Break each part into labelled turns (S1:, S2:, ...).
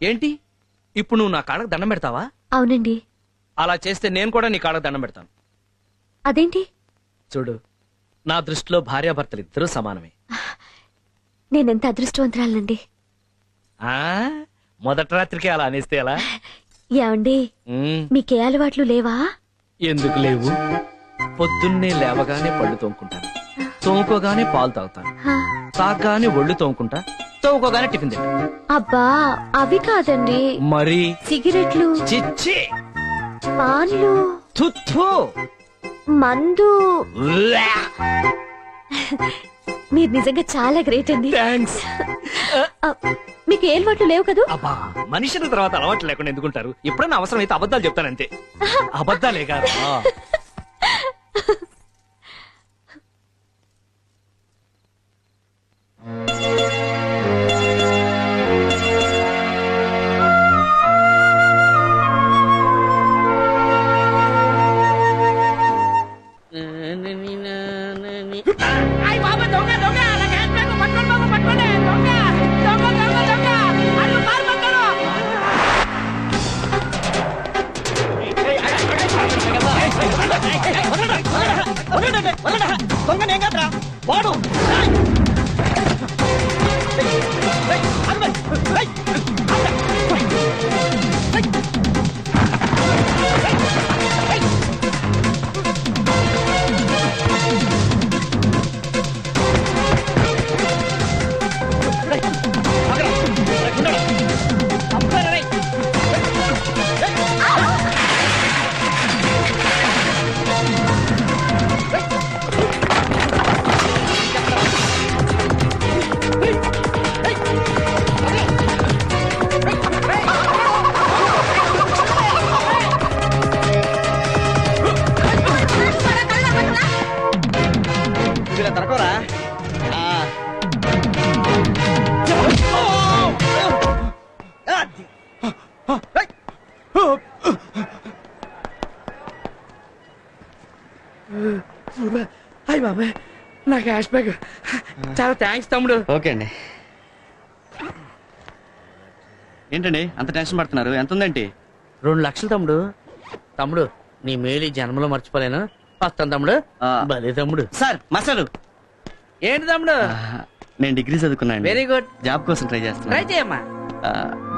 S1: ఏంటి ఇప్పుడు నువ్వు నా కాళ్ళకు దండం పెడతావా?
S2: అవునండి.
S1: అలా చేస్తే నేను కూడా నీ కాళ్ళకు దండం పెడతాను.
S2: అదేంటి?
S1: చూడు, నా దృష్టిలో భార్యాభర్తలు ఇద్దరూ సమానమే.
S2: నేనెంత అదృష్టవంతురాలండి.
S1: ఆ మొదటి రాత్రికి అలా అనేస్తే ఎలా?
S2: ఏమండి, మీకే అలవాట్లు లేవా?
S1: ఎందుకు లేవు? పొద్దున్నే లేవగానే పళ్ళు తోముకుంటాను, తోముకోగానే పాలు తాగుతాను, తాగగానే ఒళ్ళు తోముకుంటా, తోముకోగానే టిఫిన్ తింటా.
S2: అబ్బా, అవి కాదండి.
S1: మరి
S2: సిగరెట్లు,
S1: చిచ్చి,
S2: పాన్లు,
S1: తుత్తు,
S2: మందు. మీరు నిజంగా చాలా గ్రేట్ అండి.
S1: థాంక్స్.
S2: మీకు ఏ అలవాట్లు లేవు కదూ?
S1: అబ్బా, మనుషుల తర్వాత అలవాట్లు లేకుండా ఎందుకుంటారు? ఎప్పుడైనా అవసరం అయితే అబద్ధాలు చెప్తానంతే. అబద్ధాలే కాదు. నా క్యాష్ బ్యాగ్. చాలా థ్యాంక్స్ తమ్ముడు.
S3: ఓకే అండి. ఏంటండి అంత టెన్షన్ పడుతున్నారు? ఎంత ఉందేంటి?
S1: 2 లక్షలు తమ్ముడు. తమ్ముడు, నీ మేలు జన్మలో మర్చిపోలేను. వస్తాను తమ్ముడు. భలే తమ్ముడు.
S3: సార్ మసాలు
S1: ఏంటి తమ్ముడు?
S3: నేను డిగ్రీ చదువుకున్నాను.
S1: Very good.
S3: జాబ్ కోసం ట్రై చేస్తున్నా.
S1: ట్రై చేయమ్మా.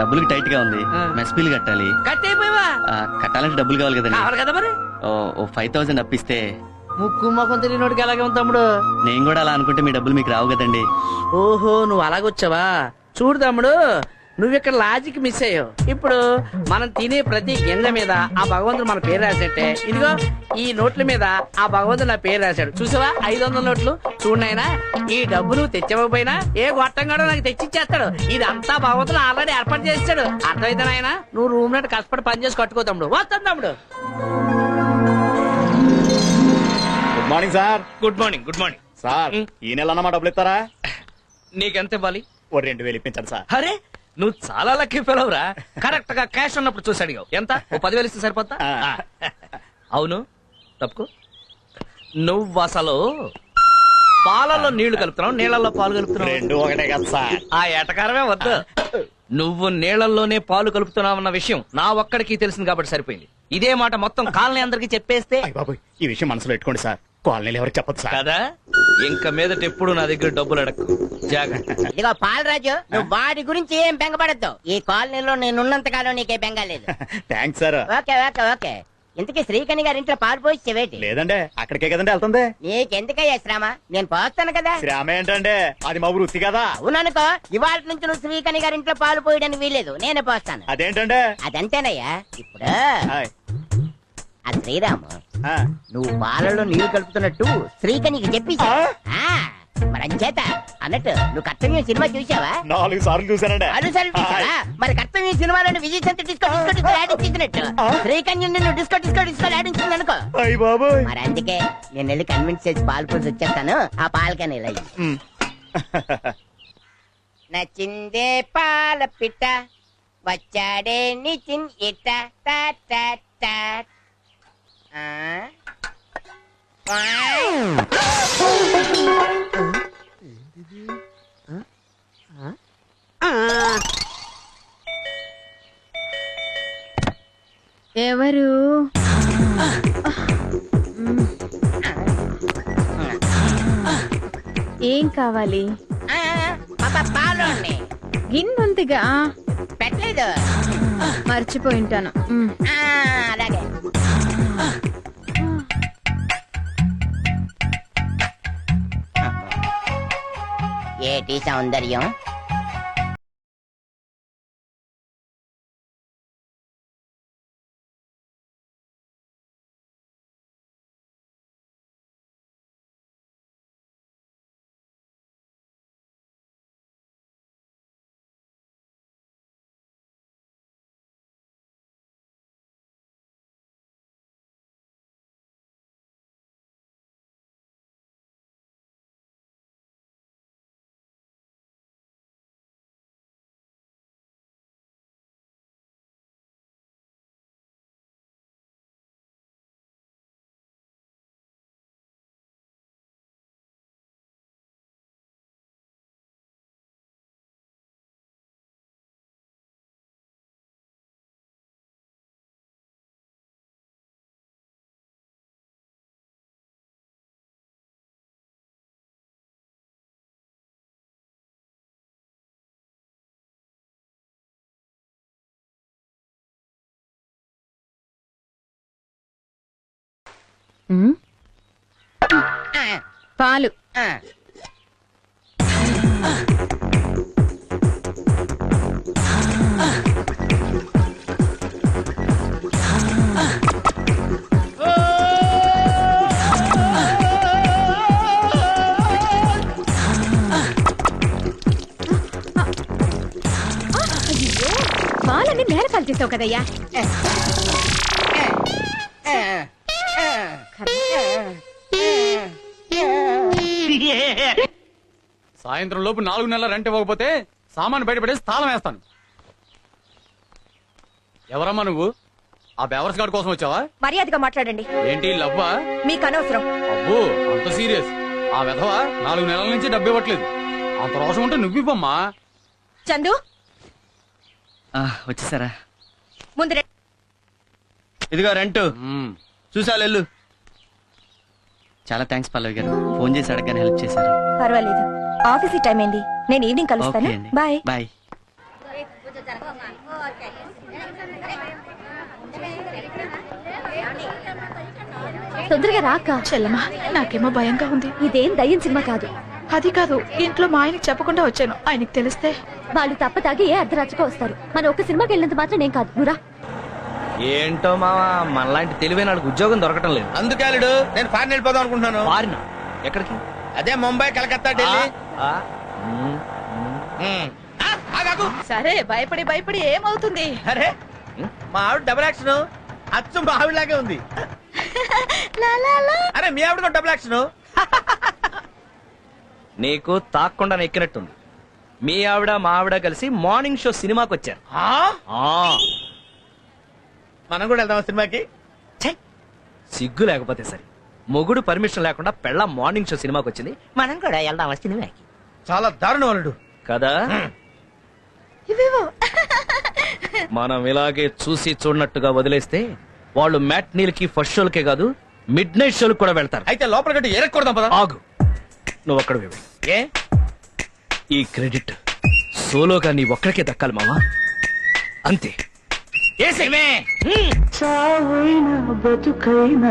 S3: డబ్బులకి టైట్ గా ఉంది. మెస్ బిల్ కట్టాలి.
S1: కట్టేపోయావా?
S3: కట్టాలంటే డబ్బులు కావాలి కదండి.
S1: కావాలి కదా మరి.
S3: ఓ 5,000 అప్పిస్తే.
S1: ముక్కు మొఖం తెలియనోడికి ఎలాగే ఉంది తమ్ముడు.
S3: నేను కూడా అలా అనుకుంటే మీ డబ్బులు మీకు రావు కదండి.
S1: ఓహో, నువ్వు అలాగొచ్చావా? చూడు తమ్ముడు, నువ్వు ఇక్కడ లాజిక్ మిస్ అయ్యావు. ఇప్పుడు మనం తినే ప్రతి గింజ మీద ఆ భగవంతుడు మన పేరు రాసేటే, ఇదిగో ఈ నోట్ల మీద ఆ భగవంతుడు నా పేరు రాశాడు. చూసావా 500 నోట్లు? చూడనైనా, ఈ డబ్బు నువ్వు తెచ్చకపోయినా ఏ గొట్టంగాడో నాకు తెచ్చిచ్చేస్తాడు. ఇదంతా భగవంతుడు ఆల్రెడీ ఏర్పాటు చేస్తాడు. అర్థమైతే నాయనా, నువ్వు రూమ్ నట్టు కష్టపడి పని చేసి కట్టుకో తమ్ముడు. వస్తాను తమ్ముడు.
S4: Good morning sir.
S1: Good morning. Good morning
S4: sir. ఈ నెల అన్నమాట డబ్బులు ఇస్తారా?
S1: నీకెంత ఇవ్వాలి?
S4: ఓ 2,000 ఇప్పించండి సార్.
S1: అరే, నువ్వు చాలా లక్కీ ఫెలోవ్ రా. కరెక్ట్ గా క్యాష్ ఉన్నప్పుడు చూసి అడిగావు. ఎంత? ఓ 10,000 ఇస్తే సరిపోతా? అవును, తప్పుకో. నువ్వు అసలు పాలలో నీళ్లు కలుపుతున్నావు, నీళ్లలో పాలు కలుపుతున్నావు.
S4: 2 ఒకటే కదా సార్.
S1: ఆ ఎటకారమే వద్దు. నువ్వు నీళ్లలోనే పాలు కలుపుతున్నావన్న విషయం నా ఒక్కడికి తెలిసింది కాబట్టి సరిపోయింది. ఇదే మాట మొత్తం కాలనీ అందరికి చెప్పేస్తే.
S4: బాబు, ఈ విషయం మనసులో పెట్టుకోండి సార్. కాలనీలు ఎవరికి చెప్పదు సార్.
S1: కదా, ఇంక మీదట ఎప్పుడు నా దగ్గర డబ్బులు అడక్కు. జాగ్రత్త.
S5: ఇదిగో పాలరాజు, నువ్వు వాడి గురించి ఏం బెంగపడద్దు. ఈ కాలనీలో నేనున్నంత కాలం నీకే బెంగ లేదు.
S4: Thanks sir.
S5: Okay okay okay. ఇంతకీ శ్రీకణి గారి ఇంట్లో పాలు పోయిచ్చేవేటి?
S4: లేదండి, అక్కడికే కదండి వెళ్తుంది.
S5: నీకెందుకయ్యా శ్రమ? నేను పోస్తాను కదా.
S4: శ్రామ ఏంటండి, అది మా వృత్తి కదా.
S5: అవుననుకో, ఇవాళ నుంచి నువ్వు శ్రీకణి గారి ఇంట్లో పాలు పోయడానికి వీలేదు, నేనే పోస్తాను.
S4: అదేంటండి?
S5: అదంతేనయ్యా. ఇప్పుడు
S4: హాయ్.
S5: ఆ శ్రీరాము,
S4: ఆ,
S5: నువ్వు పాలలో నీళ్లు కలుపుతున్నట్టు శ్రీకణికి చెప్పి మరి అంచేత అన్నట్టు నువ్వు కర్తవ్యం సినిమా చూసావా?
S4: 4 సార్లు చూసానండి.
S5: అనుసరి చూసావా? మరి కర్తవ్యం సినిమాలోని విజయ్ సంత డిస్కో డిస్కో డిస్కో ఆడించినట్టు శ్రీకన్య నిన్ను డిస్కో డిస్కో డిస్కో ఆడించింది అనుకో.
S4: అయ్య బాబోయ్.
S5: మరి అందుకే నేను వెళ్ళి కన్విన్స్ చేసి పాలు పోసి వచ్చేస్తాను. ఆ పాలకని ఇలా నచ్చిందే పాల పిట్ట వచ్చాడే నిచిన్ ఇట్ట టాట్ టాట్ టాట్.
S6: ఎవరు ఏం కావాలి?
S5: పాలోని
S6: గిన్నుందిగా
S5: పెట్టలేదు.
S6: మర్చిపోయి ఉంటాను.
S5: అలాగే ఏటి సౌందర్యం.
S6: పాలు.
S2: పాలన్నీ నేల కలిచేసావు కదయ్యా.
S7: సాయంత్రం లోపు 4 నెలల రెంట్ ఇవ్వకపోతే సామాను బయటపడేసి తాళం వేస్తాను. ఎవరమ్మా నువ్వు? ఆ బేవర్స్ గార్డ్ కోసం వచ్చావా?
S2: మర్యాదగా మాట్లాడండి.
S7: ఏంటి లవ్వా?
S2: మీకు అనవసరం.
S7: అబ్బో అంత సీరియస్? ఆ విధవ 4 నెలల నుంచి డబ్బు ఇవ్వట్లేదు. అంత రోషం ఉంటే నువ్వివ్వమ్మా.
S2: చందు
S3: వచ్చేసారా?
S2: ముందు
S3: ఇదిగో రెంట్
S7: మ్మ్.
S3: చూసా వెళ్ళు. చాలా థ్యాంక్స్ పల్లవి గారు, ఫోన్ చేసి అడగగానే హెల్ప్ చేశారు.
S2: పర్వాలేదు. ఆఫీస్ టైం అయింది. నేను ఈవినింగ్ కలుస్తాను.
S3: ఓకే అండి.
S2: బాయ్.
S3: బాయ్.
S2: తొందరగా రాక.
S6: చెల్లమా, నాకేమో భయంగా ఉంది.
S2: ఇదేం దయ్యం సినిమా కాదు.
S6: అది కాదు, ఇంట్లో మా ఆయనకి చెప్పకుండా వచ్చాను. ఆయనకి తెలిస్తే
S2: వాళ్ళు తప్ప తాగి ఏ అర్ధరాత్రికో వస్తారు. మన ఒక్క సినిమాకి వెళ్ళినంత మాత్రం నేను కాదు. నువ్వురా.
S1: ఏంటో మావా, మనలాంటి తెలివైన వాళ్ళకి ఉద్యోగం దొరకటం లేదు.
S8: అందుకే అల్లుడు నేను ఫారెన్ వెళ్ళిపోదాం అనుకుంటున్నాను.
S1: ఫారిన్ ఎక్కడికి?
S8: అదే ముంబై, కలకత్తా, ఢిల్లీ.
S1: ఆ, మ్,
S8: ఉమ్. ఆ, ఆగాగు.
S6: సరే, భయపడి భయపడి ఏమవుతుంది?
S8: అరే మా ఆవిడ డబుల్ యాక్షన్ అచ్చు మా ఆవిడలాగే ఉంది. అరే మీ ఆవిడ డబుల్ యాక్షన్.
S1: నీకు తాక్కుండా ఎక్కినట్టుంది. మీ ఆవిడ మా ఆవిడ కలిసి మార్నింగ్ షో సినిమాకి వచ్చారు. ఆ,
S8: మనం కూడా వెళ్దాం సినిమాకి.
S1: ఛై, సిగ్గు లేకపోతే సరే. మొగుడు పర్మిషన్ లేకుండా పెళ్ళ మార్నింగ్ షో సినిమాకి వచ్చింది.
S5: మనం కూడా వెళ్దాం సినిమాకి.
S8: చాలా దారుణం అల్లుడు.
S1: కదా మనం ఇలాగే చూసి చూడనట్టుగా వదిలేస్తే వాళ్ళు మ్యాట్నీలకి ఫస్ట్ షోలకే కాదు మిడ్ నైట్ షోలకు కూడా వెళ్తారు.
S8: అయితే లోపల గట్టి ఎరక్కూడదాం పదా.
S1: ఆగు, నువ్వు అక్కడ
S8: ఏ
S1: ఈ క్రెడిట్ సోలోగా నీ ఒక్కడికే దక్కాలి మావా. అంతే.
S8: ఏ సినిమే?
S9: చావైనా బతుకైనా